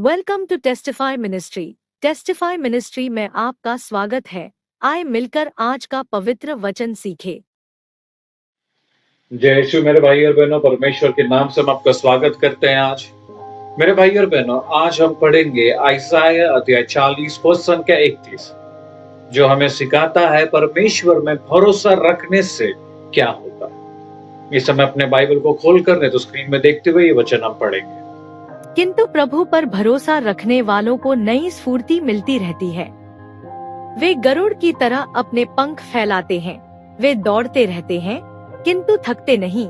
Welcome to testify ministry. Testify ministry में आपका स्वागत है। आए मिलकर आज का पवित्र वचन सीखे। जय यीशु। मेरे भाई और बहनों, परमेश्वर के नाम से हम आपका स्वागत करते हैं। आज मेरे भाई और बहनों, आज हम पढ़ेंगे आइसाया अध्याय 40 पद संख्या 31, जो हमें सिखाता है परमेश्वर में भरोसा रखने से क्या होता है। इस समय अपने बाइबल को खोल कर तो स्क्रीन में देखते हुए ये वचन हम पढ़ेंगे। किंतु प्रभु पर भरोसा रखने वालों को नई स्फूर्ति मिलती रहती है। वे गरुड़ की तरह अपने पंख फैलाते हैं। वे दौड़ते रहते हैं किंतु थकते नहीं।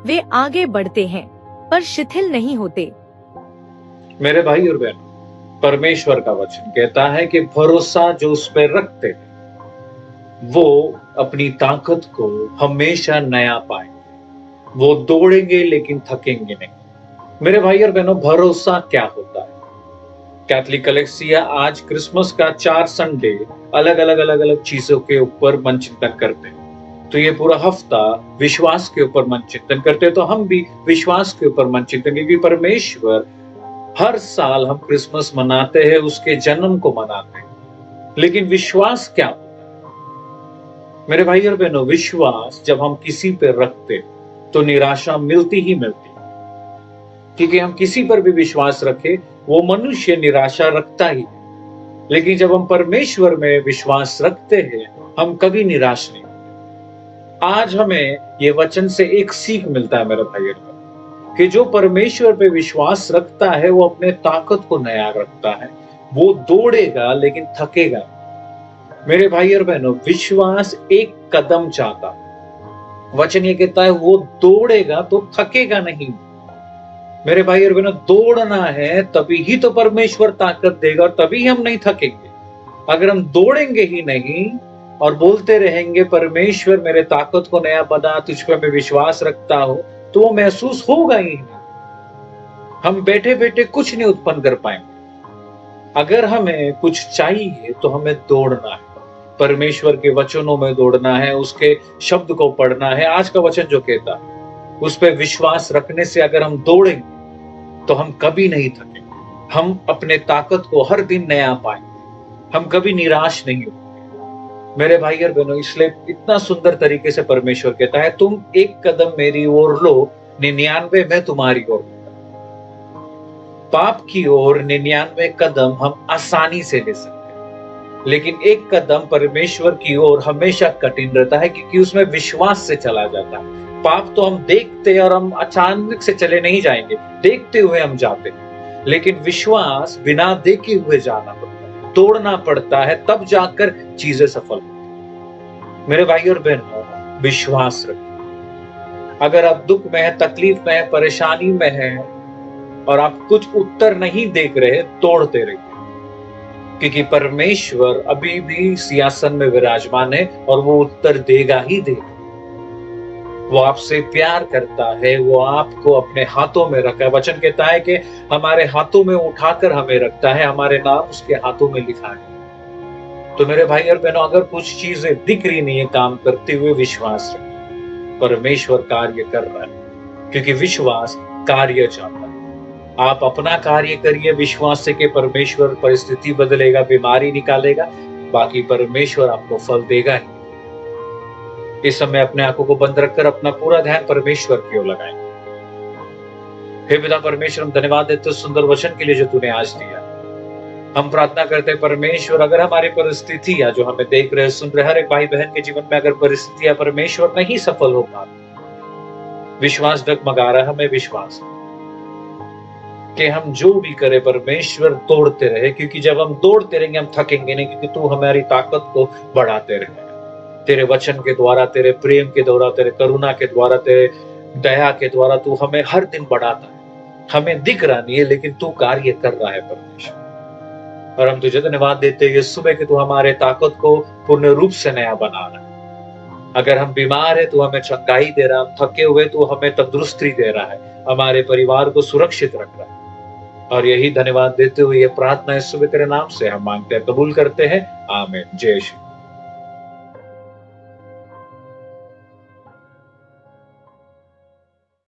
वे आगे बढ़ते हैं पर शिथिल नहीं होते। मेरे भाई और बहनों, परमेश्वर का वचन कहता है कि भरोसा जो उस पर रखते हैं वो अपनी ताकत को हमेशा नया पाएंगे। वो दौड़ेंगे लेकिन थकेंगे नहीं। मेरे भाई और बहनों, भरोसा क्या होता है? कैथोलिक कलीसिया आज क्रिसमस का 4 संडे अलग अलग चीजों के ऊपर मन चिंतन करते हैं। तो ये पूरा हफ्ता विश्वास के ऊपर मन चिंतन करते हैं। तो हम भी विश्वास के ऊपर मन चिंतन, क्योंकि परमेश्वर हर साल हम क्रिसमस मनाते हैं, उसके जन्म को मनाते हैं। लेकिन विश्वास क्या होता है? मेरे भाई और बहनों, विश्वास जब हम किसी पे रखते तो निराशा मिलती ही मिलती, क्योंकि हम किसी पर भी विश्वास रखें वो मनुष्य निराशा रखता ही है। लेकिन जब हम परमेश्वर में विश्वास रखते हैं हम कभी निराश नहीं होते। आज हमें ये वचन से एक सीख मिलता है मेरे भाई और बहनों, कि जो परमेश्वर पे विश्वास रखता है वो अपने ताकत को नया रखता है। वो दौड़ेगा लेकिन थकेगा। मेरे भाई और बहनों, विश्वास एक कदम चाहता, वचन ये कहता है वो दौड़ेगा तो थकेगा नहीं। मेरे भाई और बहनों, दौड़ना है तभी ही तो परमेश्वर ताकत देगा और तभी हम नहीं थकेंगे। अगर हम दौड़ेंगे ही नहीं और बोलते रहेंगे परमेश्वर मेरे ताकत को नया बना, तुझ पे मैं विश्वास रखता हूं, तो वो महसूस होगा ही नहीं। हम बैठे बैठे कुछ नहीं उत्पन्न कर पाएंगे। अगर हमें कुछ चाहिए तो हमें दौड़ना है, परमेश्वर के वचनों में दौड़ना है, उसके शब्द को पढ़ना है। आज का वचन जो कहता है उस पर विश्वास रखने से अगर हम दौड़ेंगे तो हम कभी नहीं थकेंगे। हम अपने ताकत को हर दिन नया पाएंगे। हम कभी निराश नहीं होंगे। मेरे भाई और बहनों, इसलिए इतना सुंदर तरीके से परमेश्वर कहता है तुम एक कदम मेरी ओर लो, 99 मैं तुम्हारी ओर। पाप की ओर 99 कदम हम आसानी से ले सकते हैं, लेकिन एक कदम परमेश्वर की ओर हमेशा कठिन रहता है, क्योंकि उसमें विश्वास से चला जाता है। पाप तो हम देखते और हम अचानक से चले नहीं जाएंगे, देखते हुए हम जाते हैं। लेकिन विश्वास बिना देखे हुए जाना पड़ता है, तोड़ना पड़ता है, तब जाकर चीजें सफल होती। मेरे भाई और बहनों, विश्वास रखिए। अगर आप दुख में है, तकलीफ में है, परेशानी में है और आप कुछ उत्तर नहीं देख रहे, तोड़ते रहिए, क्योंकि परमेश्वर अभी भी सिंहासन में विराजमान है और वो उत्तर देगा ही देगा। वो आपसे प्यार करता है, वो आपको अपने हाथों में रखा है। वचन कहता है कि हमारे हाथों में उठाकर हमें रखता है, हमारे नाम उसके हाथों में लिखा है। तो मेरे भाई और बहनों, अगर कुछ चीजें दिख रही नहीं है काम करते हुए, विश्वास रखें, परमेश्वर कार्य कर रहा है, क्योंकि विश्वास कार्य चाहता है। आप अपना कार्य करिए विश्वास से कि परमेश्वर परिस्थिति बदलेगा, बीमारी निकालेगा, बाकी परमेश्वर आपको फल देगा ही। इस समय अपने आंखों को बंद रखकर अपना पूरा ध्यान परमेश्वर की ओर लगाएं। हे पिता परमेश्वर, हम धन्यवाद देते हैं सुंदर वचन के लिए जो तूने आज दिया। हम प्रार्थना करते हैं परमेश्वर, अगर हमारी परिस्थितियां जो हमें देख रहे सुन रहे हर एक भाई बहन के जीवन में अगर परिस्थितियां परमेश्वर नहीं सफल हो पा, विश्वास डगमगा रहा, हमें विश्वास कि हम जो भी करें परमेश्वर तोड़ते रहे, क्योंकि जब हम दौड़ते रहेंगे हम थकेंगे नहीं, क्योंकि तू हमारी ताकत को बढ़ाते रहे। तेरे वचन के द्वारा, तेरे प्रेम के द्वारा, तेरे करुणा के द्वारा, तेरे दया के द्वारा तू हमें हर दिन बढ़ाता है। हमें दिख रहा नहीं है लेकिन तू कार्य कर रहा है परमेश्वर, और हम तुझे धन्यवाद देते हैं सुबह कि तू हमारे ताकत को पूर्ण रूप से नया बना रहा है। अगर हम बीमार है तू हमें चंगाई दे रहा है, हम थके हुए तू हमें तंदुरुस्ती दे रहा है, हमारे परिवार को सुरक्षित रख रहा है। और यही धन्यवाद देते हुए ये प्रार्थना इस सुबह तेरे नाम से हम मांगते हैं, कबूल करते हैं। आमीन। जय श्री